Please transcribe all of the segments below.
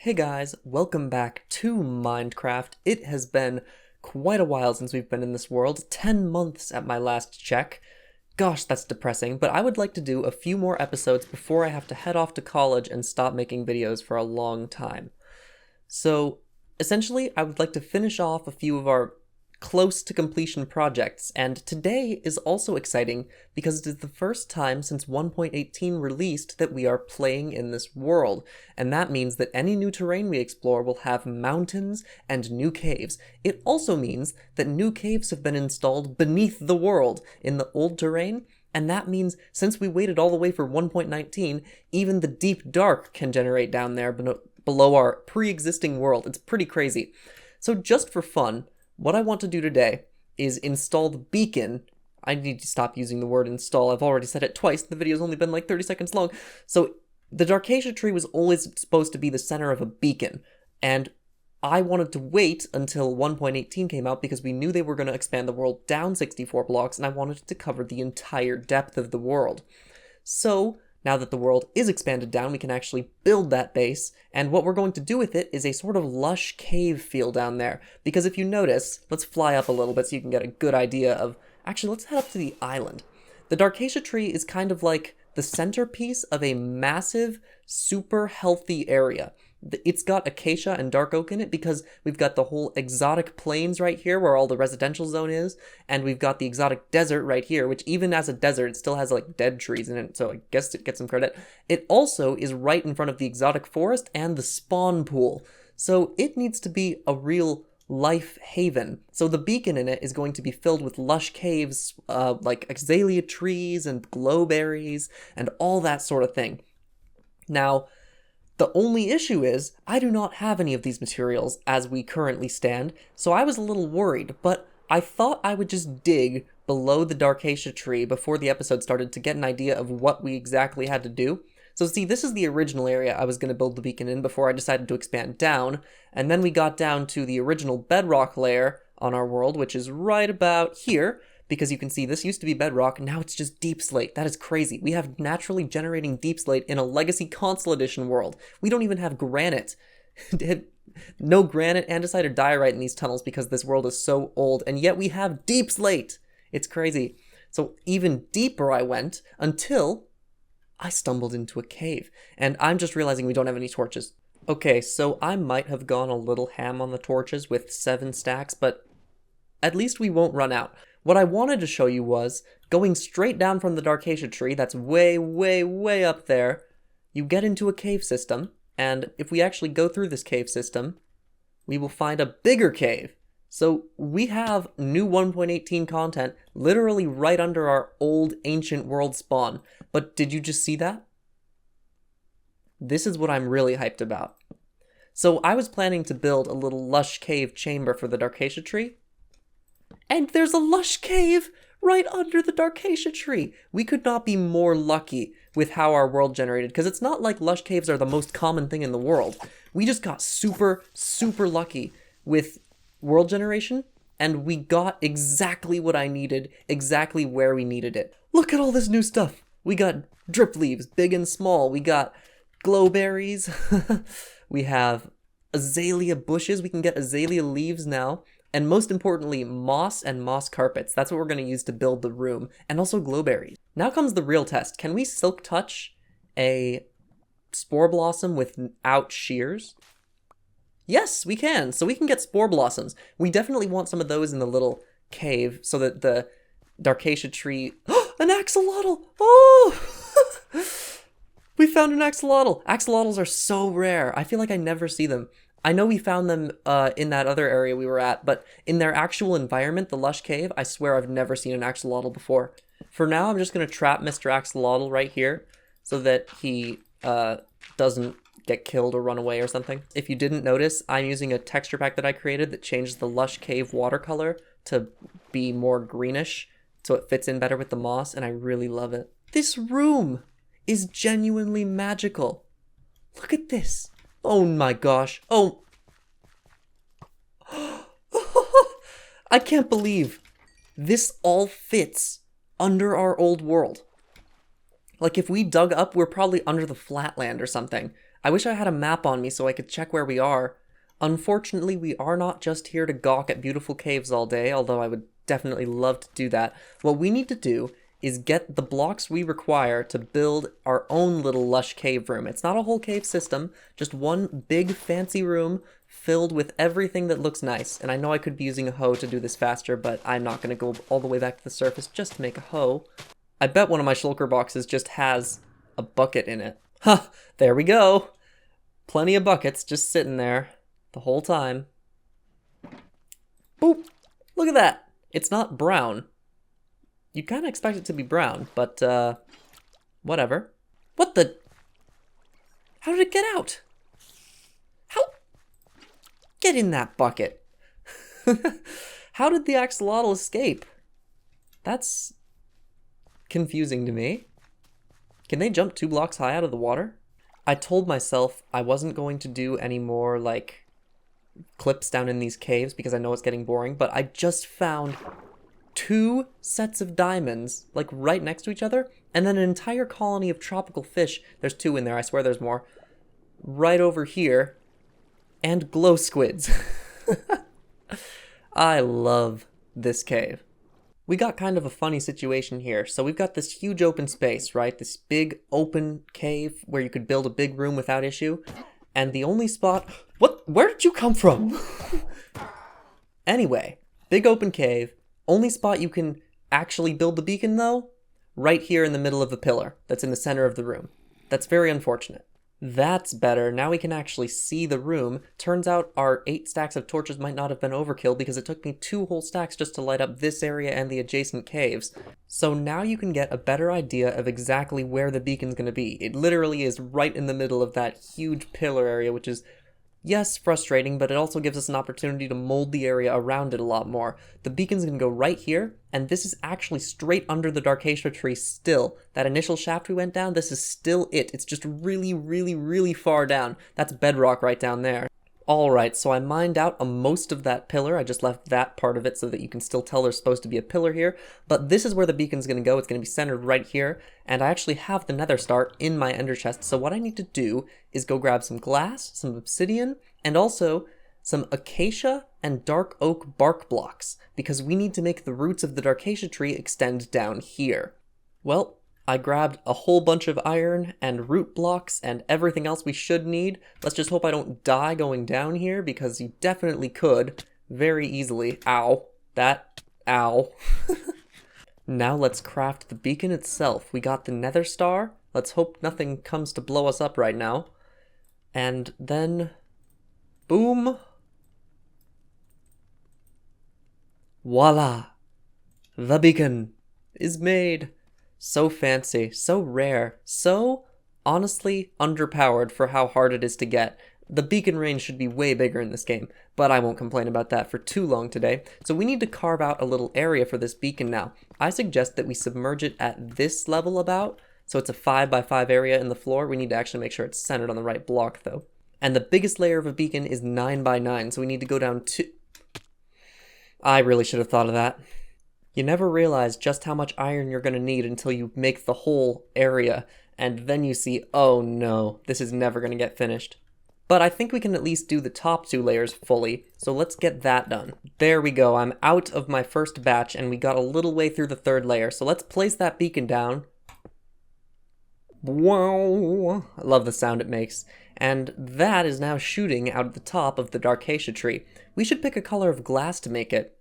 Hey guys, welcome back to Mindcraft. It has been quite a while since we've been in this world, 10 months at my last check. Gosh, that's depressing, but I would like to do a few more episodes before I have to head off to college and stop making videos for a long time. So, essentially, I would like to finish off a few of our close to completion projects, and today is also exciting because it is the first time since 1.18 released that we are playing in this world, and that means that any new terrain we explore will have mountains and new caves. It also means that new caves have been installed beneath the world in the old terrain, and that means since we waited all the way for 1.19, even the deep dark can generate down there below our pre-existing world. It's pretty crazy. So just for fun, what I want to do today is install the beacon. I need to stop using the word install. I've already said it twice. The video's only been like 30 seconds long. So the Darkacia tree was always supposed to be the center of a beacon, and I wanted to wait until 1.18 came out because we knew they were going to expand the world down 64 blocks, and I wanted it to cover the entire depth of the world. So now that the world is expanded down, we can actually build that base, and what we're going to do with it is a sort of lush cave feel down there. Because if you notice, let's fly up a little bit so you can get a good idea of... Actually, let's head up to the island. The Darkacia tree is kind of like the centerpiece of a massive, super healthy area. It's got acacia and dark oak in it because we've got the whole exotic plains right here where all the residential zone is, and we've got the exotic desert right here, which even as a desert, it still has like dead trees in it, so I guess it gets some credit. It also is right in front of the exotic forest and the spawn pool, so it needs to be a real life haven. So the beacon in it is going to be filled with lush caves, like azalea trees and glowberries and all that sort of thing. Now, the only issue is, I do not have any of these materials as we currently stand, so I was a little worried, but I thought I would just dig below the Darkacia tree before the episode started to get an idea of what we exactly had to do. So see, this is the original area I was going to build the beacon in before I decided to expand down, and then we got down to the original bedrock layer on our world, which is right about here, because you can see this used to be bedrock, and now it's just deep slate. That is crazy. We have naturally generating deep slate in a Legacy Console Edition world. We don't even have granite. No granite, andesite, or diorite in these tunnels because this world is so old, and yet we have deep slate. It's crazy. So even deeper I went until I stumbled into a cave, and I'm just realizing we don't have any torches. Okay, so I might have gone a little ham on the torches with 7 stacks, but at least we won't run out. What I wanted to show you was, going straight down from the Darkacia tree, that's way, way, way up there, you get into a cave system, and if we actually go through this cave system, we will find a bigger cave. So we have new 1.18 content literally right under our old ancient world spawn. But did you just see that? This is what I'm really hyped about. So I was planning to build a little lush cave chamber for the Darkacia tree, and there's a lush cave right under the Darkacia tree. We could not be more lucky with how our world generated, because it's not like lush caves are the most common thing in the world. We just got super, super lucky with world generation, and we got exactly what I needed, exactly where we needed it. Look at all this new stuff. We got drip leaves, big and small. We got glowberries. We have azalea bushes. We can get azalea leaves now. And most importantly, moss and moss carpets. That's what we're going to use to build the room. And also glowberries. Now comes the real test. Can we silk touch a spore blossom without shears? Yes, we can. So we can get spore blossoms. We definitely want some of those in the little cave so that the Darkacia tree... An axolotl! Oh! We found an axolotl! Axolotls are so rare. I feel like I never see them. I know we found them in that other area we were at, but in their actual environment, the lush cave, I swear I've never seen an axolotl before. For now, I'm just going to trap Mr. Axolotl right here so that he doesn't get killed or run away or something. If you didn't notice, I'm using a texture pack that I created that changes the lush cave watercolor to be more greenish so it fits in better with the moss, and I really love it. This room is genuinely magical. Look at this. Oh my gosh. Oh. I can't believe this all fits under our old world. Like if we dug up, we're probably under the flatland or something. I wish I had a map on me so I could check where we are. Unfortunately, we are not just here to gawk at beautiful caves all day, although I would definitely love to do that. What we need to do is get the blocks we require to build our own little lush cave room. It's not a whole cave system, just one big fancy room filled with everything that looks nice. And I know I could be using a hoe to do this faster, but I'm not going to go all the way back to the surface just to make a hoe. I bet one of my shulker boxes just has a bucket in it. Huh, there we go. Plenty of buckets just sitting there the whole time. Boop! Look at that! It's not brown. You kind of expect it to be brown, but, whatever. What the? How did it get out? How? Get in that bucket. How did the axolotl escape? That's confusing to me. Can they jump 2 blocks high out of the water? I told myself I wasn't going to do any more, like, clips down in these caves because I know it's getting boring, but I just found 2 sets of diamonds, like, right next to each other, and then an entire colony of tropical fish. There's 2 in there, I swear there's more. Right over here. And glow squids. I love this cave. We got kind of a funny situation here. So we've got this huge open space, right? This big open cave where you could build a big room without issue. And the only spot... What? Where did you come from? Anyway, big open cave. Only spot you can actually build the beacon, though? Right here in the middle of the pillar that's in the center of the room. That's very unfortunate. That's better. Now we can actually see the room. Turns out our 8 stacks of torches might not have been overkill because it took me 2 whole stacks just to light up this area and the adjacent caves. So now you can get a better idea of exactly where the beacon's going to be. It literally is right in the middle of that huge pillar area, which is, yes, frustrating, but it also gives us an opportunity to mold the area around it a lot more. The beacon's going to go right here, and this is actually straight under the Darkacia tree still. That initial shaft we went down, this is still it. It's just really, really, really far down. That's bedrock right down there. Alright, so I mined out most of that pillar. I just left that part of it so that you can still tell there's supposed to be a pillar here. But this is where the beacon's going to go. It's going to be centered right here. And I actually have the nether star in my ender chest. So what I need to do is go grab some glass, some obsidian, and also some acacia and dark oak bark blocks. Because we need to make the roots of the Darkacia tree extend down here. Well, I grabbed a whole bunch of iron and root blocks and everything else we should need. Let's just hope I don't die going down here, because you definitely could very easily. Ow. Ow. Now let's craft the beacon itself. We got the nether star. Let's hope nothing comes to blow us up right now. And then... boom. Voila. The beacon is made. So fancy, so rare, so honestly underpowered for how hard it is to get. The beacon range should be way bigger in this game, but I won't complain about that for too long today. So we need to carve out a little area for this beacon now. I suggest that we submerge it at this level about, so it's a 5x5 area in the floor. We need to actually make sure it's centered on the right block though. And the biggest layer of a beacon is 9x9, so we need to go down to... I really should have thought of that. You never realize just how much iron you're going to need until you make the whole area, and then you see, oh no, this is never going to get finished. But I think we can at least do the top 2 layers fully, so let's get that done. There we go, I'm out of my first batch, and we got a little way through the 3rd layer, so let's place that beacon down. Wow, I love the sound it makes. And that is now shooting out of the top of the Darkacia tree. We should pick a color of glass to make it.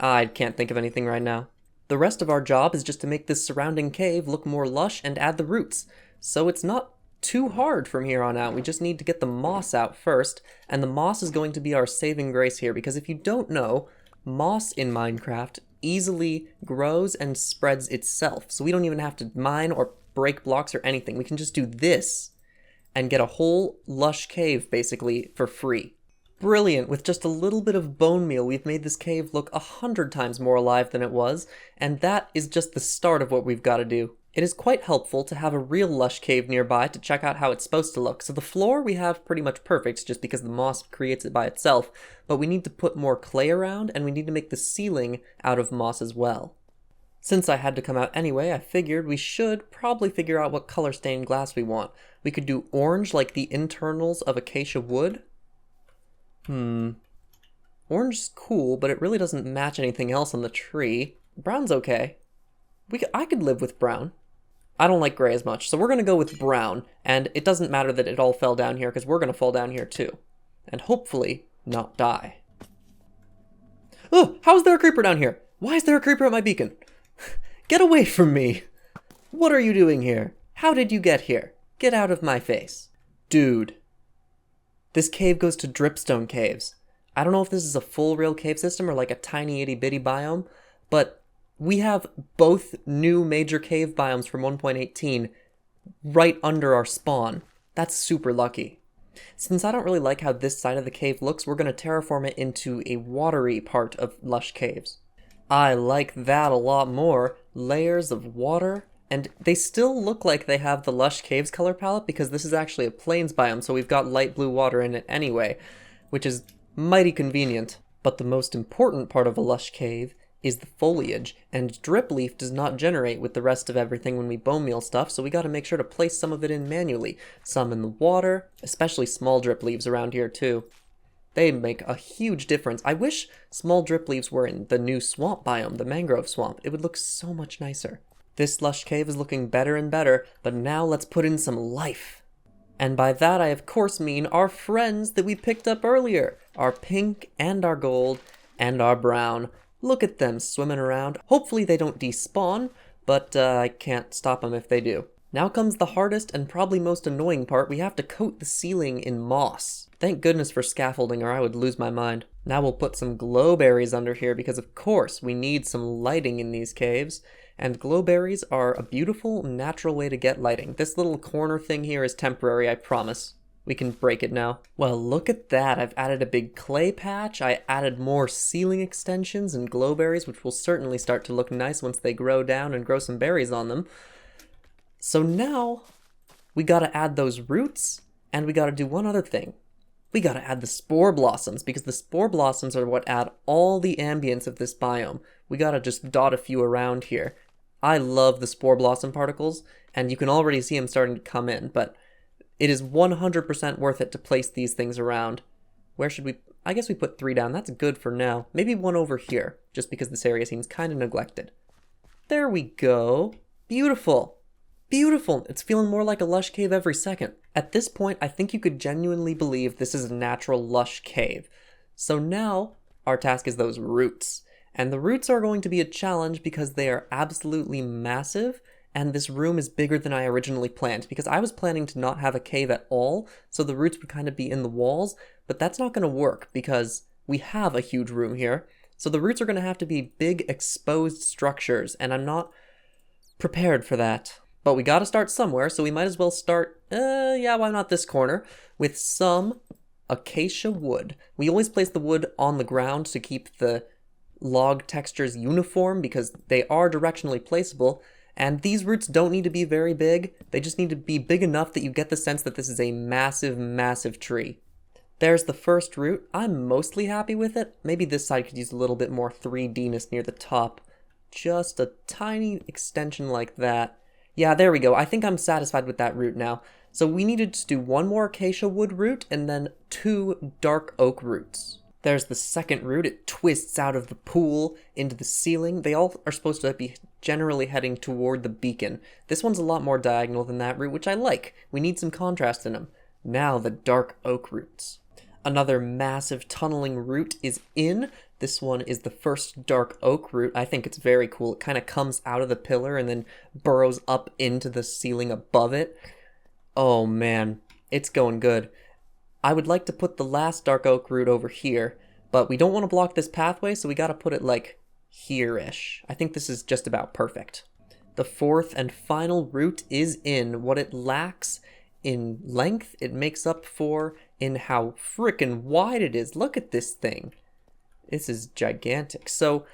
I can't think of anything right now. The rest of our job is just to make this surrounding cave look more lush and add the roots. So it's not too hard from here on out. We just need to get the moss out first, and the moss is going to be our saving grace here, because if you don't know, moss in Minecraft easily grows and spreads itself. So we don't even have to mine or break blocks or anything. We can just do this and get a whole lush cave basically for free. Brilliant. With just a little bit of bone meal, we've made this cave look 100 times more alive than it was, and that is just the start of what we've got to do. It is quite helpful to have a real lush cave nearby to check out how it's supposed to look. So the floor we have pretty much perfect just because the moss creates it by itself, but we need to put more clay around, and we need to make the ceiling out of moss as well. Since I had to come out anyway, I figured we should probably figure out what color stained glass we want. We could do orange like the internals of acacia wood. Orange is cool, but it really doesn't match anything else on the tree. Brown's okay. I could live with brown. I don't like gray as much, so we're going to go with brown. And it doesn't matter that it all fell down here, because we're going to fall down here too. And hopefully not die. Oh, how is there a creeper down here? Why is there a creeper at my beacon? Get away from me! What are you doing here? How did you get here? Get out of my face. Dude. This cave goes to dripstone caves. I don't know if this is a full real cave system or like a tiny itty bitty biome, but we have both new major cave biomes from 1.18 right under our spawn. That's super lucky. Since I don't really like how this side of the cave looks, we're going to terraform it into a watery part of lush caves. I like that a lot more. Layers of water, and they still look like they have the lush caves color palette because this is actually a plains biome, so we've got light blue water in it anyway, which is mighty convenient. But the most important part of a lush cave is the foliage, and drip leaf does not generate with the rest of everything when we bone meal stuff, so we gotta make sure to place some of it in manually. Some in the water, especially small drip leaves around here too. They make a huge difference. I wish small drip leaves were in the new swamp biome, the mangrove swamp. It would look so much nicer. This lush cave is looking better and better, but now let's put in some life. And by that I of course mean our friends that we picked up earlier. Our pink and our gold and our brown. Look at them swimming around. Hopefully they don't despawn, but I can't stop them if they do. Now comes the hardest and probably most annoying part. We have to coat the ceiling in moss. Thank goodness for scaffolding or I would lose my mind. Now we'll put some glowberries under here because of course we need some lighting in these caves. And glowberries are a beautiful, natural way to get lighting. This little corner thing here is temporary, I promise. We can break it now. Well, look at that. I've added a big clay patch. I added more ceiling extensions and glowberries, which will certainly start to look nice once they grow down and grow some berries on them. So now, we gotta add those roots, and we gotta do one other thing. We gotta add the spore blossoms, because the spore blossoms are what add all the ambience of this biome. We gotta just dot a few around here. I love the spore blossom particles, and you can already see them starting to come in, but it is 100% worth it to place these things around. Where should we? I guess we put 3 down. That's good for now. Maybe 1 over here, just because this area seems kind of neglected. There we go. Beautiful. Beautiful. It's feeling more like a lush cave every second. At this point, I think you could genuinely believe this is a natural lush cave. So now, our task is those roots. And the roots are going to be a challenge because they are absolutely massive, and this room is bigger than I originally planned, because I was planning to not have a cave at all, so the roots would kind of be in the walls, but that's not going to work because we have a huge room here. So the roots are going to have to be big exposed structures, and I'm not prepared for that. But we gotta start somewhere, so we might as well start, yeah, why not this corner, with some acacia wood. We always place the wood on the ground to keep the log textures uniform because they are directionally placeable, and these roots don't need to be very big, they just need to be big enough that you get the sense that this is a massive, massive tree. There's the first root. I'm mostly happy with it. Maybe this side could use a little bit more 3D-ness near the top. Just a tiny extension like that. Yeah, there we go. I think I'm satisfied with that root now. So we needed to do 1 more acacia wood root and then 2 dark oak roots. There's the second root. It twists out of the pool into the ceiling. They all are supposed to be generally heading toward the beacon. This one's a lot more diagonal than that root, which I like. We need some contrast in them. Now the dark oak roots. Another massive tunneling root is in. This one is the first dark oak root. I think it's very cool. It kind of comes out of the pillar and then burrows up into the ceiling above it. Oh man, it's going good. I would like to put the last dark oak root over here, but we don't want to block this pathway, so we gotta put it like here-ish. I think this is just about perfect. The fourth and final root is in. What it lacks in length, it makes up for in how frickin' wide it is. Look at this thing. This is gigantic. So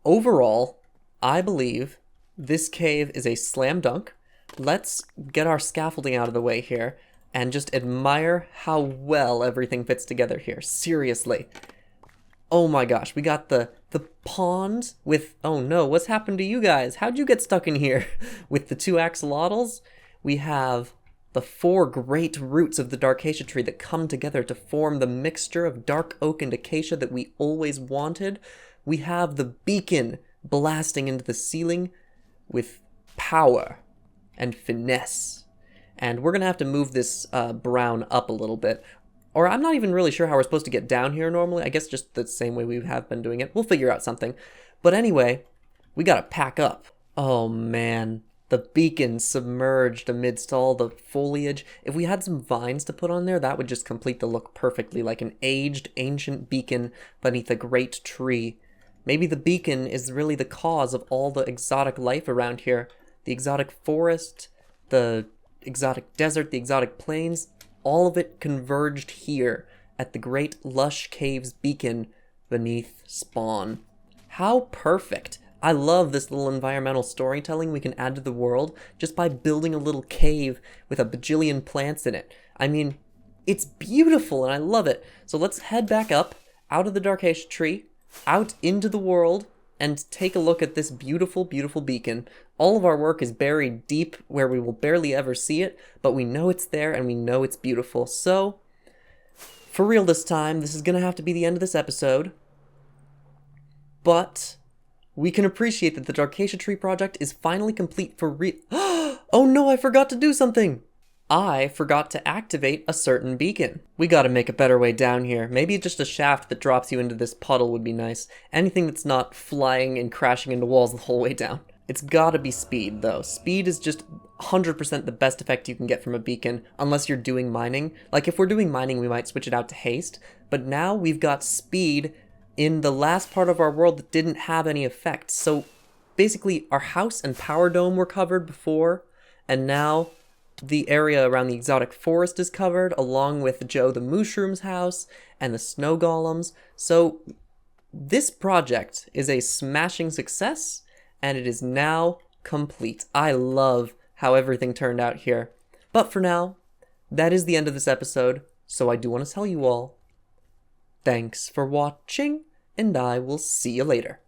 overall, I believe this cave is a slam dunk. Let's get our scaffolding out of the way here and just admire how well everything fits together here. Seriously. Oh my gosh, we got the the pond with, oh no, what's happened to you guys? How'd you get stuck in here? With the 2 axolotls, we have the 4 great roots of the dark acacia tree that come together to form the mixture of dark oak and acacia that we always wanted. We have the beacon blasting into the ceiling with power and finesse. And we're gonna have to move this brown up a little bit. Or I'm not even really sure how we're supposed to get down here normally. I guess just the same way we have been doing it. We'll figure out something. But anyway, we gotta pack up. Oh man, the beacon submerged amidst all the foliage. If we had some vines to put on there, that would just complete the look perfectly, like an aged, ancient beacon beneath a great tree. Maybe the beacon is really the cause of all the exotic life around here. The exotic forest, the exotic desert, the exotic plains, all of it converged here at the Great Lush Caves beacon beneath Spawn. How perfect! I love this little environmental storytelling we can add to the world just by building a little cave with a bajillion plants in it. I mean, it's beautiful and I love it. So let's head back up, out of the dark acacia tree, out into the world, and take a look at this beautiful, beautiful beacon. All of our work is buried deep where we will barely ever see it, but we know it's there and we know it's beautiful. So, for real this time, this is gonna have to be the end of this episode, but we can appreciate that the Dark Acacia Tree project is finally complete for real. Oh no, I forgot to do something! I forgot to activate a certain beacon. We gotta make a better way down here. Maybe just a shaft that drops you into this puddle would be nice. Anything that's not flying and crashing into walls the whole way down. It's gotta be speed, though. Speed is just 100% the best effect you can get from a beacon, unless you're doing mining. Like, if we're doing mining, we might switch it out to haste, but now we've got speed in the last part of our world that didn't have any effect. So, basically, our house and power dome were covered before, and now the area around the exotic forest is covered, along with Joe the Mushroom's house and the snow golems. So this project is a smashing success, and it is now complete. I love how everything turned out here. But for now, that is the end of this episode, so I do want to tell you all, thanks for watching, and I will see you later.